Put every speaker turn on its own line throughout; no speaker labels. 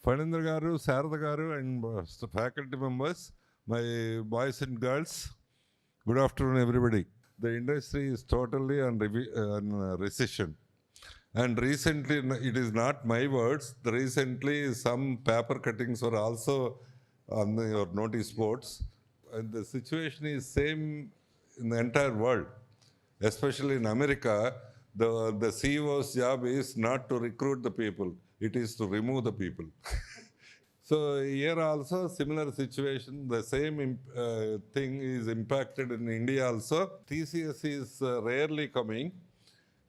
Fanindra Garu, Sarada Garu, and faculty members, my boys and girls, good afternoon, everybody. The industry is totally on recession. And recently, it is not my words, recently some paper cuttings were also on your notice boards. And the situation is same in the entire world, especially in America. The CEO's job is not to recruit the people, it is to remove the people. So here also similar situation, the same thing is impacted in India also. TCS is rarely coming,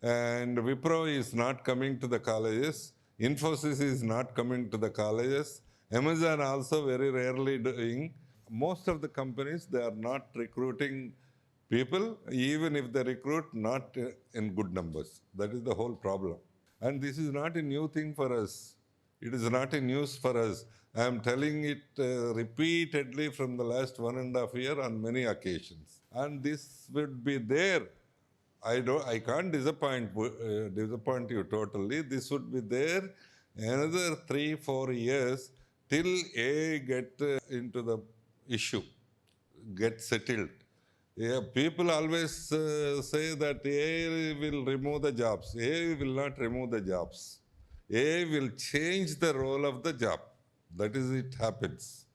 and Wipro is not coming to the colleges. Infosys is not coming to the colleges. Amazon also very rarely doing. Most of the companies, they are not recruiting people, even if they recruit, not in good numbers. That is the whole problem. And this is not a new thing for us. It is not a news for us. I am telling it repeatedly from the last 1.5 years on many occasions. And this would be there. I can't disappoint you totally. This would be there another 3-4 years till A get into the issue, get settled. Yeah, people always say that AI will remove the jobs. AI will not remove the jobs. AI will change the role of the job. That is, it happens.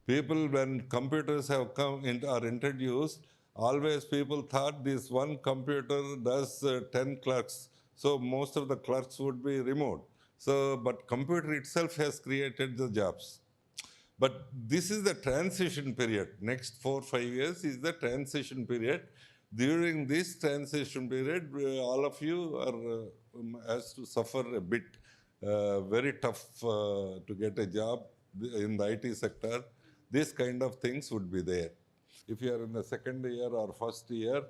People, when computers have come in, are introduced, always people thought this one computer does 10 clerks. So most of the clerks would be removed. So, but computer itself has created the jobs. But this is the transition period. Next 4-5 years is the transition period. During this transition period, all of you are has to suffer a bit. Very tough to get a job in the IT sector. These kind of things would be there. If you are in the second year or first year,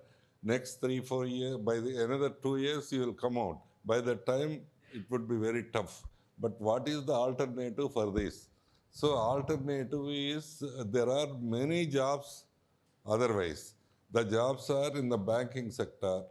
next 3-4 years, by another 2 years, you will come out. By that time, it would be very tough. But what is the alternative for this? So alternative is there are many jobs otherwise. The jobs are in the banking sector,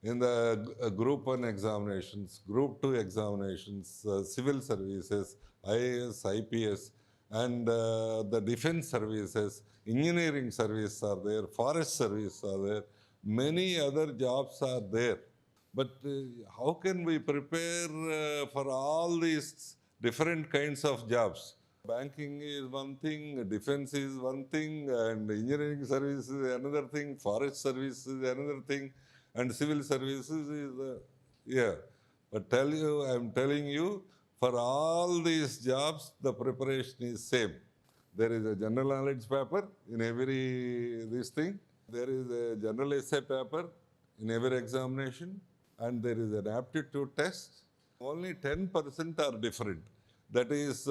in the Group 1 examinations, Group 2 examinations, civil services, IAS, IPS, and the defense services, engineering services are there, forest service are there, many other jobs are there. But how can we prepare for all these different kinds of jobs? Banking is one thing, defense is one thing, and engineering service is another thing, forest service is another thing, and civil services is, yeah. But I'm telling you, for all these jobs, the preparation is same. There is a general knowledge paper in every this thing. There is a general essay paper in every examination, and there is an aptitude test. Only 10% are different. That is,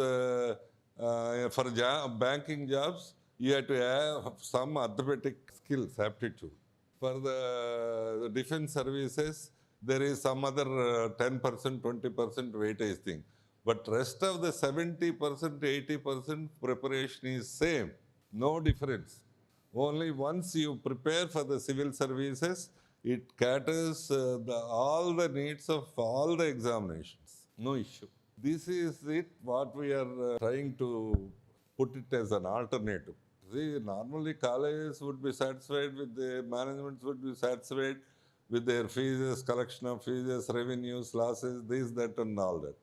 for banking jobs, you have to have some arithmetic skills, aptitude. For the defense services, there is some other 10%, 20% weightage thing. But rest of the 70%, 80% preparation is same. No difference. Only once you prepare for the civil services, it caters all the needs of all the examinations. No issue. This is it, what we are trying to put it as an alternative. See, normally colleges would be satisfied with the managements would be satisfied with their fees, collection of fees, revenues, losses, this, that, and all that.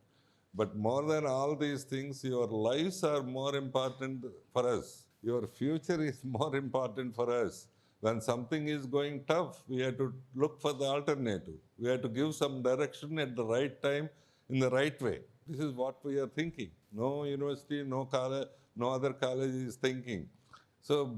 But more than all these things, your lives are more important for us. Your future is more important for us. When something is going tough, we have to look for the alternative. We have to give some direction at the right time, in the right way. This is what we are thinking. No university, no college, no other college is thinking. So,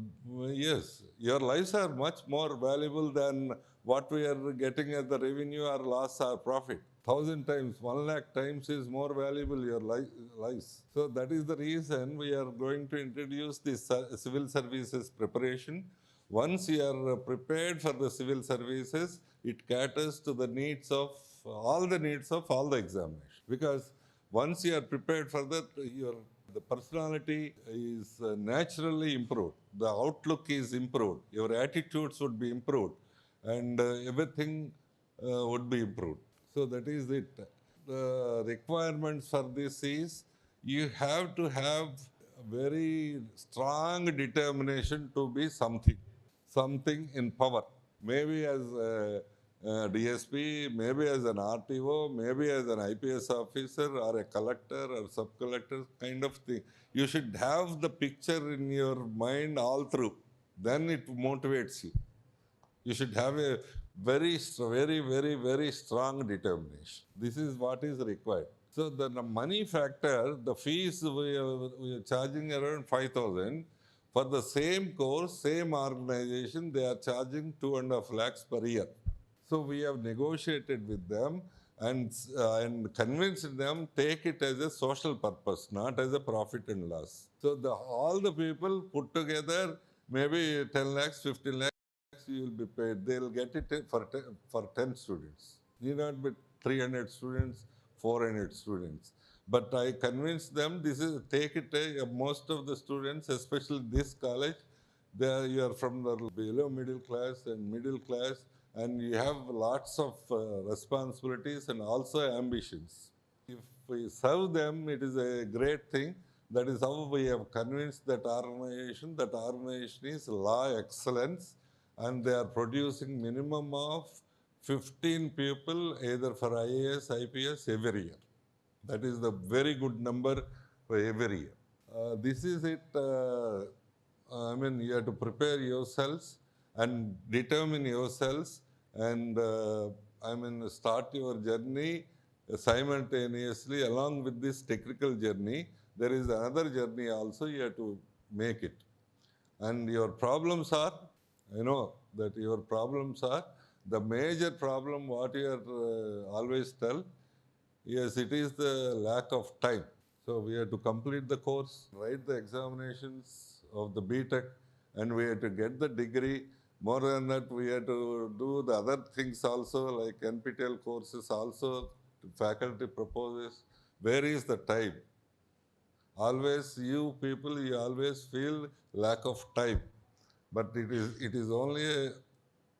yes, your lives are much more valuable than what we are getting as the revenue or loss or profit. 1,000 times, 1 lakh times is more valuable your lives. So that is the reason we are going to introduce this civil services preparation. Once you are prepared for the civil services, it caters to the needs of all the examinations. Because once you are prepared for that, the personality is naturally improved. The outlook is improved. Your attitudes would be improved. And everything would be improved. So that is it. The requirements for this is You have to have very strong determination to be something in power. Maybe as a DSP, maybe as an RTO, maybe as an IPS officer or a collector or sub-collector kind of thing. You should have the picture in your mind all through. Then it motivates you. You should have a very strong determination. This is what is required. So the money factor, the fees we are charging around 5,000. For the same course, same organization, they are charging 2.5 lakhs per year. So we have negotiated with them and convinced them take it as a social purpose, not as a profit and loss. So all the people put together, maybe 10 lakhs, 15 lakhs, you will be paid. They will get it for 10 students. Need not be 300 students, 400 students. But I convinced them take it, most of the students, especially this college, you are from the below middle class and middle class, and you have lots of responsibilities and also ambitions. If we serve them, it is a great thing. That is how we have convinced that organization. That organization is Law Excellence, and they are producing minimum of 15 people either for IAS, IPS every year. That is the very good number for every year. This is it. You have to prepare yourselves and determine yourselves and start your journey simultaneously along with this technical journey. There is another journey also you have to make it. And your problems are, I know that your problems are, the major problem what you are always tell, yes, it is the lack of time. So we have to complete the course, write the examinations of the BTech, and we have to get the degree. More than that, we have to do the other things also, like NPTEL courses also, faculty proposes. Where is the time? Always you people, you always feel lack of time. But it is only a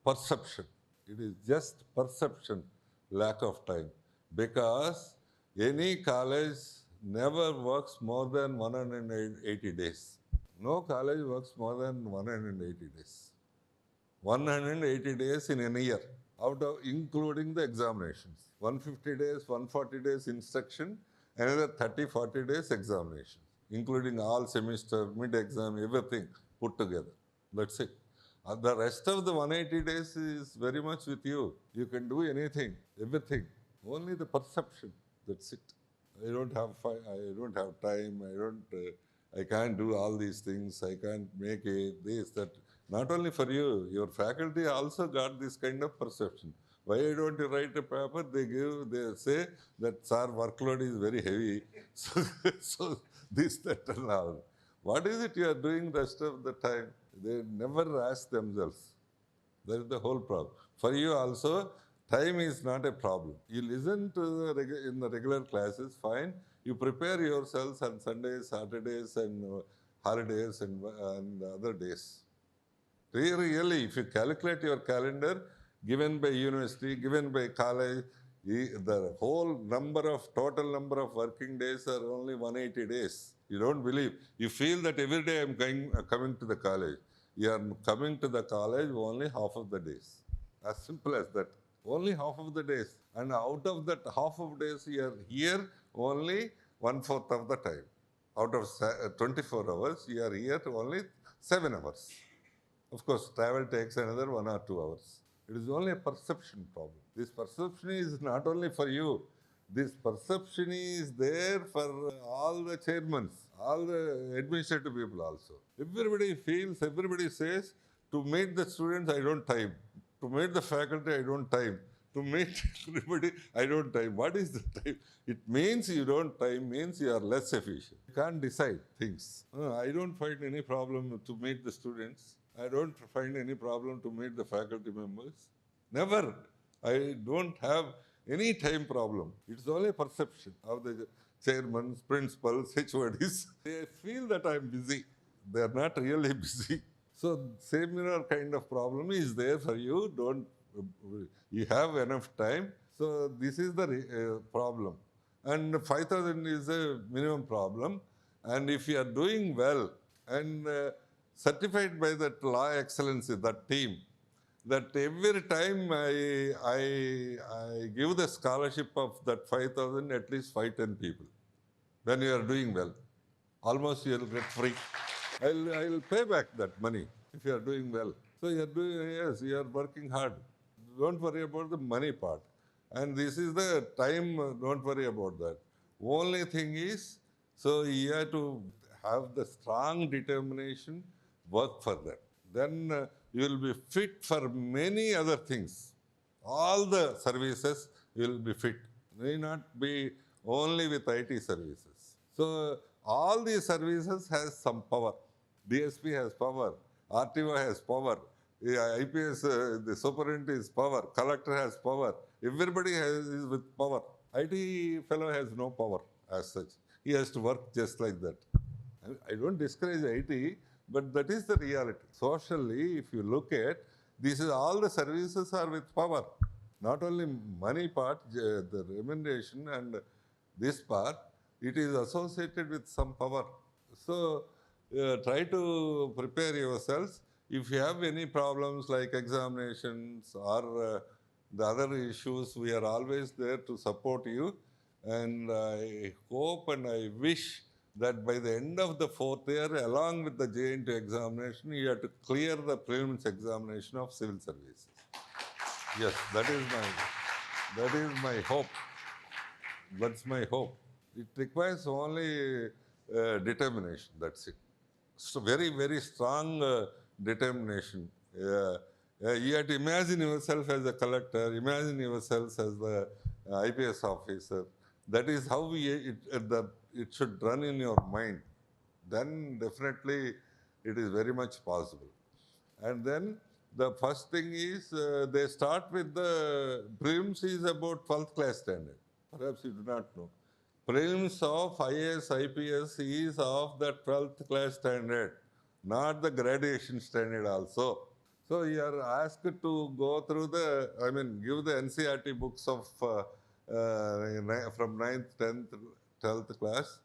perception. It is just perception, lack of time. Because any college never works more than 180 days. No college works more than 180 days. 180 days in a year, including the examinations. 150 days, 140 days instruction, another 30, 40 days examination, including all semester, mid-exam, everything put together. That's it. The rest of the 180 days is very much with you. You can do anything, everything. Only the perception. That's it. I don't have time. I can't do all these things. I can't make it, this, that. Not only for you, your faculty also got this kind of perception. Why don't you write a paper? They say that, sir, workload is very heavy. So this, that, and all. What is it you are doing the rest of the time? They never ask themselves. That is the whole problem. For you also, time is not a problem. You listen to in the regular classes, fine. You prepare yourselves on Sundays, Saturdays, and holidays and other days. Really, if you calculate your calendar, given by university, given by college, the total number of working days are only 180 days. You don't believe. You feel that every day I'm coming to the college. You are coming to the college only half of the days. As simple as that. Only half of the days. And out of that half of days, you are here only 1/4 of the time. Out of 24 hours, you are here only 7 hours. Of course, travel takes another 1 or 2 hours. It is only a perception problem. This perception is not only for you. This perception is there for all the chairmen, all the administrative people also. Everybody feels, everybody says, to meet the students, I don't time. To meet the faculty, I don't time. To meet everybody, I don't time. What is the time? It means you don't time, means you are less efficient. You can't decide things. I don't find any problem to meet the students. I don't find any problem to meet the faculty members. Never. I don't have any time problem. It's only perception of the chairmen, principals, HODs. They feel that I'm busy. They are not really busy. So similar kind of problem is there for you. You have enough time. So this is the problem. and 5,000 is a minimum problem. And if you are doing well and certified by that law excellency, that team, that every time I give the scholarship of that 5,000, at least 5-10 people. When you are doing well, almost you will get free. I'll pay back that money if you are doing well. So you are doing, yes, you are working hard. Don't worry about the money part. And this is the time, don't worry about that. Only thing is, so you have to have the strong determination, work for that. Then you will be fit for many other things. All the services you will be fit. May not be only with IT services. So all these services has some power. DSP has power, RTO has power, IPS, the superintendent is power, collector has power, everybody is with power. IT fellow has no power as such. He has to work just like that. I don't discourage IT, but that is the reality. Socially, if you look at, this is all the services are with power. Not only money part, the remuneration and this part, it is associated with some power. So try to prepare yourselves. If you have any problems like examinations or the other issues, we are always there to support you. And I hope and I wish that by the end of the 4th year, along with the JNT examination, you have to clear the prelims examination of civil services. Yes, that is my hope. That's my hope. It requires only determination, that's it. So very, very strong determination. You have to imagine yourself as a collector, imagine yourself as the IPS officer. That is how it should run in your mind. Then definitely it is very much possible. And then the first thing is they start with the prelims is about 12th class standard. Perhaps you do not know. Prelims of IAS, IPS is of the 12th class standard, not the graduation standard also. So you are asked to go through give the NCERT books of from 9th, 10th, 12th class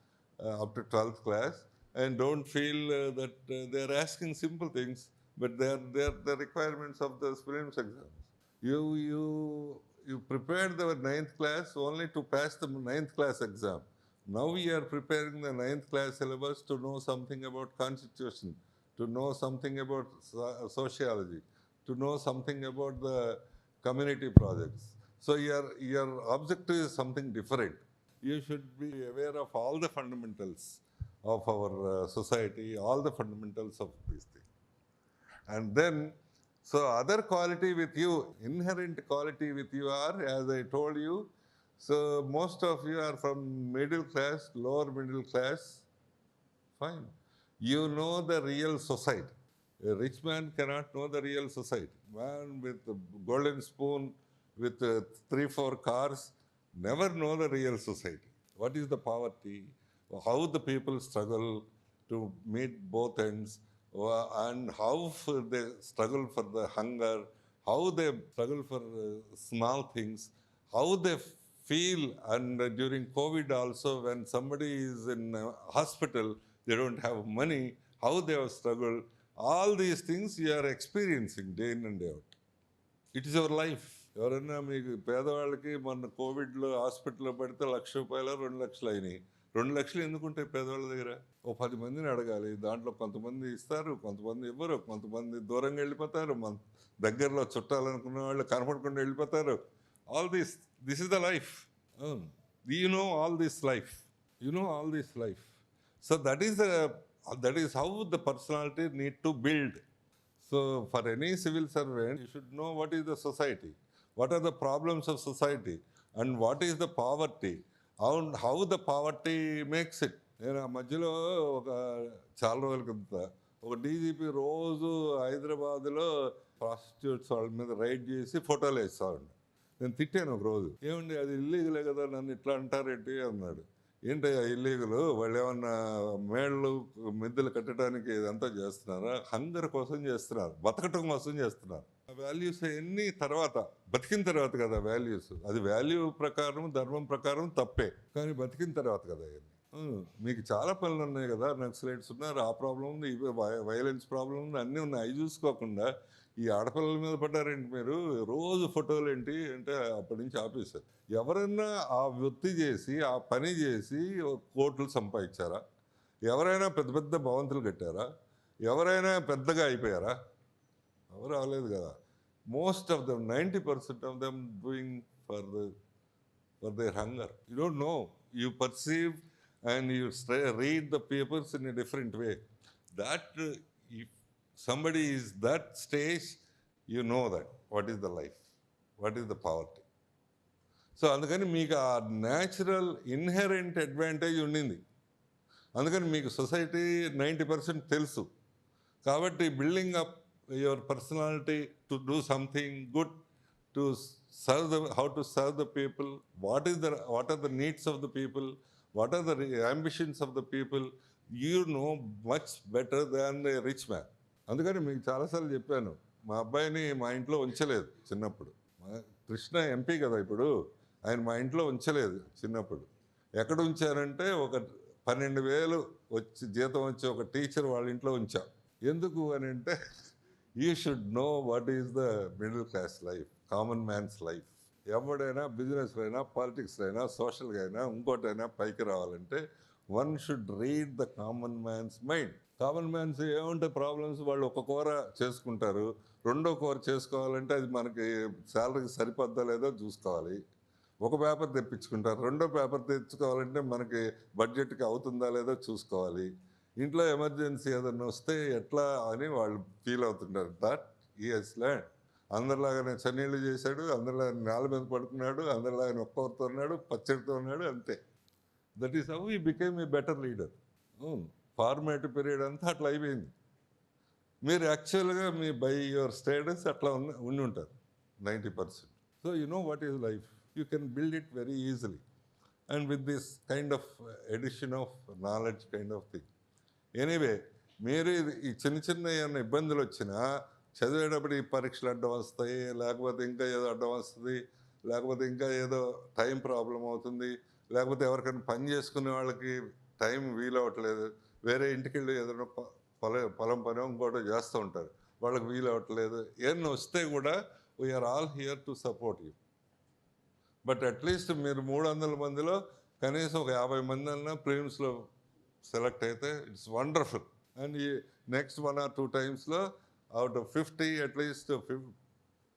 up to 12th class, and don't feel that they are asking simple things, but they are the requirements of the prelims exams. You prepared the 9th class only to pass the 9th class exam. Now we are preparing the 9th class syllabus to know something about constitution, to know something about sociology, to know something about the community projects. So your objective is something different. You should be aware of all the fundamentals of our society, all the fundamentals of these things. And then, so other quality with you, inherent quality with you are, as I told you, so most of you are from middle class, lower middle class, fine. You know the real society. A rich man cannot know the real society. Man with a golden spoon, with 3-4 cars, never know the real society. What is the poverty? How the people struggle to meet both ends, and how they struggle for the hunger, how they struggle for small things, how they feel, and during COVID also, when somebody is in hospital, they don't have money, how they have struggled. All these things you are experiencing day in and day out. It is your life. ఎవరైనా మీకు పేదవాళ్ళకి మొన్న కోవిడ్లో హాస్పిటల్లో పడితే ₹1,00,000 2,00,000 అయినాయి. 2,00,000 ఎందుకుంటాయి పేదవాళ్ళ దగ్గర? ఓ 10 మందిని అడగాలి. దాంట్లో కొంతమంది ఇస్తారు, కొంతమంది ఇవ్వరు, కొంతమంది దూరంగా వెళ్ళిపోతారు, మన దగ్గరలో చుట్టాలనుకున్న వాళ్ళు కనపడకుండా వెళ్ళిపోతారు. All this is the life. You know all this life. You know all this life. So that is how the personality need to build. So for any civil servant, you should know what is the society, what are the problems of society, and what is the poverty, how the poverty makes it. నేను ఆ మధ్యలో చాలా రోజుల కింద ఒక DGP రోజు హైదరాబాద్లో prostitutes వాళ్ళ మీద రైడ్ చేసి ఫోటోలు వేస్తాడు. నేను తిట్టాను ఒక రోజు, ఏమండి అది ఇల్లీగలే కదా, నన్ను ఇట్లా అంటారేంటి అన్నాడు. ఏంటయ్యా ఇల్లీగలు? వాళ్ళు ఏమన్నా మేళ్ళు మిద్దెలు కట్టడానికి ఇదంతా చేస్తున్నారా? హంగర్ కోసం చేస్తున్నారు, బతకటం కోసం చేస్తున్నారు. వాల్యూస్ అవన్నీ తర్వాత, బతికిన తర్వాత కదా వాల్యూస్. అది వాల్యూ ప్రకారం, ధర్మం ప్రకారం తప్పే, కానీ బతికిన తర్వాత కదా అవన్నీ. మీకు చాలా పనులు ఉన్నాయి కదా, నక్సలైట్స్ ఉన్నారు, ఆ ప్రాబ్లం ఉంది, వైలెన్స్ ప్రాబ్లం ఉంది, అన్నీ ఉన్నాయి. అవి చూసుకోకుండా ఈ ఆడపిల్లల మీద పడ్డారేంటి మీరు? రోజు ఫోటోలు ఏంటి అంటే అప్పటి నుంచి ఆపేశారు. ఎవరైనా ఆ వృత్తి చేసి, ఆ పని చేసి కోట్లు సంపాదించారా? ఎవరైనా పెద్ద పెద్ద భవంతులు కట్టారా? ఎవరైనా పెద్దగా అయిపోయారా? ఎవరు అవ్వలేదు కదా. Most of them, 90% of them doing for their hunger. You don't know, you perceive and you read the papers in a different way. That if somebody is that stage, you know that what is the life, what is the poverty. So అందుకని మీకు ఆ natural inherent advantage ఉండింది. అందుకని మీకు society 90% తెలుసు. కాబట్టి building up your personality to do something good, to serve the, how to serve the people, what are the needs of the people, what are the ambitions of the people, you know much better than a rich man. అందుకని మీకు చాలాసార్లు చెప్పాను, మా అబ్బాయిని మా ఇంట్లో ఉంచలేదు చిన్నప్పుడు. Krishna MP కదా ఇప్పుడు, ఆయన మా ఇంట్లో ఉంచలేదు చిన్నప్పుడు. ఎక్కడ ఉంచారంటే ఒక 12,000 జీతం వచ్చి ఒక టీచర్ వాళ్ళ ఇంట్లో ఉంచా. ఎందుకు అని అంటే, you should know what is the middle class life, common man's life. ఎవడైనా బిజినెస్లో అయినా, పాలిటిక్స్లో అయినా, సోషల్గా అయినా, ఇంకోటైనా పైకి రావాలంటే one should read the common man's mind. Common man's ఏముంటాయి ప్రాబ్లమ్స్, వాళ్ళు ఒక కూర చేసుకుంటారు, రెండో కూర చేసుకోవాలంటే అది మనకి శాలరీకి సరిపోద్దా లేదో చూసుకోవాలి. ఒక పేపర్ తెప్పించుకుంటారు, రెండో పేపర్ తెచ్చుకోవాలంటే మనకి బడ్జెట్కి అవుతుందా లేదో చూసుకోవాలి. ఇంట్లో ఎమర్జెన్సీ ఏదన్నా వస్తే ఎట్లా అని వాళ్ళు ఫీల్ అవుతుంటారు. That he has learned. అందరిలాగానే చన్నీళ్ళు చేశాడు, అందరిలాగా నేల మీద పడుకున్నాడు, అందరిలాగానే ఒక్కరితో ఉన్నాడు, పచ్చడితో ఉన్నాడు, అంతే. That is how he became a better leader. Formative period అంతా అట్లా అయిపోయింది. మీరు యాక్చువల్గా మీ బై యువర్ స్టేటస్ అట్లా ఉండి ఉంటారు 90%. So you know what is life, you can build it very easily and with this kind of addition of knowledge kind of thing. Anyway, మీరు ఈ చిన్న చిన్న ఏమైనా ఇబ్బందులు వచ్చినా చదివేటప్పుడు ఈ పరీక్షలు అడ్డం వస్తాయి, లేకపోతే ఇంకా ఏదో అడ్డం వస్తుంది, లేకపోతే ఇంకా ఏదో టైం ప్రాబ్లం అవుతుంది, లేకపోతే ఎవరికైనా పని చేసుకునే వాళ్ళకి టైం వీలవట్లేదు, వేరే ఇంటికి వెళ్ళి ఏదైనా పొలం పని ఇంకోటి చేస్తూ ఉంటారు, వాళ్ళకి వీలవట్లేదు. ఏమన్నా వస్తే కూడా we are all here to support you. But at least మీరు 300 మందిలో కనీసం ఒక 50 మంది అన్నా ప్రిలిమ్స్లో సెలెక్ట్ అయితే ఇట్స్ వండర్ఫుల్. అండ్ ఈ నెక్స్ట్ 1 or 2 టైమ్స్లో అవుట్ ఆఫ్ 50 అట్లీస్ట్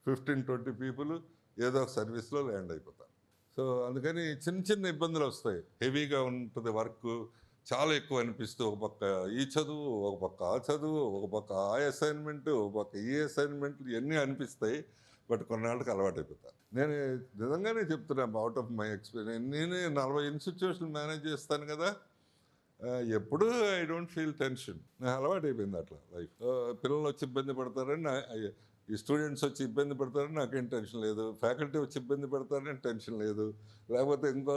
15-20 పీపుల్ ఏదో ఒక సర్వీస్లో ల్యాండ్ అయిపోతారు. సో అందుకని చిన్న చిన్న ఇబ్బందులు వస్తాయి. హెవీగా ఉంటుంది వర్క్, చాలా ఎక్కువ అనిపిస్తూ, ఒక పక్క ఈ చదువు, ఒక పక్క ఆ చదువు, ఒక పక్క ఆ అసైన్మెంట్, ఒక పక్క ఈ అసైన్మెంట్లు, ఇవన్నీ అనిపిస్తాయి. బట్ కొన్నాళ్ళకి అలవాటు అయిపోతారు. నేను నిజంగానే చెప్తున్నాను, అవుట్ ఆఫ్ మై ఎక్స్పీరియన్స్. నేను 40 ఇన్స్టిట్యూషన్లు మేనేజ్ చేస్తాను కదా, ఎప్పుడు ఐ డోంట్ ఫీల్ టెన్షన్. నాకు అలవాటు అయిపోయింది అట్లా లైఫ్. పిల్లలు వచ్చి ఇబ్బంది పడతారని, ఈ స్టూడెంట్స్ వచ్చి ఇబ్బంది పడతారని నాకేం టెన్షన్ లేదు, ఫ్యాకల్టీ వచ్చి ఇబ్బంది పడతారని టెన్షన్ లేదు, లేకపోతే ఇంకో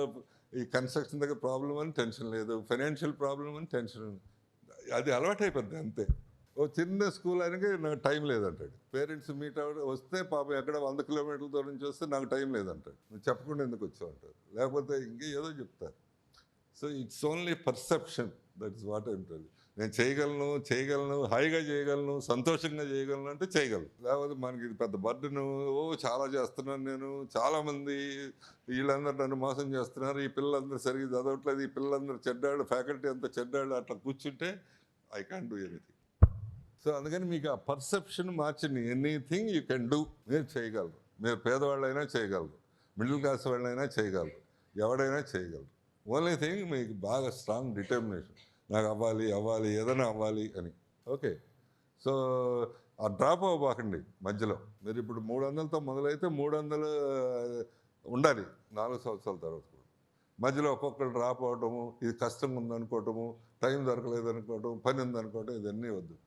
ఈ కన్స్ట్రక్షన్ దగ్గర ప్రాబ్లం అని టెన్షన్ లేదు, ఫైనాన్షియల్ ప్రాబ్లం అని టెన్షన్. అది అలవాటు అయిపోద్ది అంతే. ఓ చిన్న స్కూల్ ఆయనకి నాకు టైం లేదంటాడు. పేరెంట్స్ మీట్ వస్తే పాపం ఎక్కడ 100 కిలోమీటర్ల దూరం నుంచి వస్తే నాకు టైం లేదంటాడు. నువ్వు చెప్పకుండా ఎందుకు వచ్చావు అంటారు, లేకపోతే ఇంకే ఏదో చెప్తారు. So it's only perception, that is what I'm telling. నేను చేయగలను, హాయిగా చేయగలను, సంతోషంగా చేయగలను అంటే చేయగలను. లేకపోతే మనకి ఇది పెద్ద బర్డెను, చాలా చేస్తున్నాను నేను, చాలామంది వీళ్ళందరూ నన్ను మోసం చేస్తున్నారు, ఈ పిల్లలందరూ సరిగ్గా చదవట్లేదు, ఈ పిల్లలందరూ చెడ్డాళ్ళు, ఫ్యాకల్టీ అంతా చెడ్డాళ్ళు, అట్లా కూర్చుంటే I can't do anything. So అందుకని మీకు ఆ పర్సెప్షన్ మార్చండి. Anything you can do. మీరు చేయగలరు. మీరు పేదవాళ్ళైనా చేయగలరు, మిడిల్ క్లాస్ వాళ్ళైనా చేయగలరు, ఎవడైనా చేయగలరు. ఓన్లీ థింగ్ మీకు బాగా స్ట్రాంగ్ డిటర్మినేషన్, నాకు అవ్వాలి ఏదైనా అవ్వాలి అని. ఓకే, సో ఆ డ్రాప్ అవ్వబాకండి మధ్యలో. మీరు ఇప్పుడు 300తో మొదలైతే 300 ఉండాలి 4 సంవత్సరాల తర్వాత కూడా. మధ్యలో ఒక్కొక్కరు డ్రాప్ అవటము, ఇది కష్టంగా ఉందనుకోవటము, టైం దొరకలేదు అనుకోవటం, పని ఉందనుకోవటం, ఇవన్నీ వద్దు.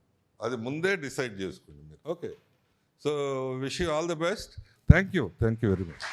అది ముందే డిసైడ్ చేసుకోండి మీరు. Okay, so wish you all the best. Thank you very much.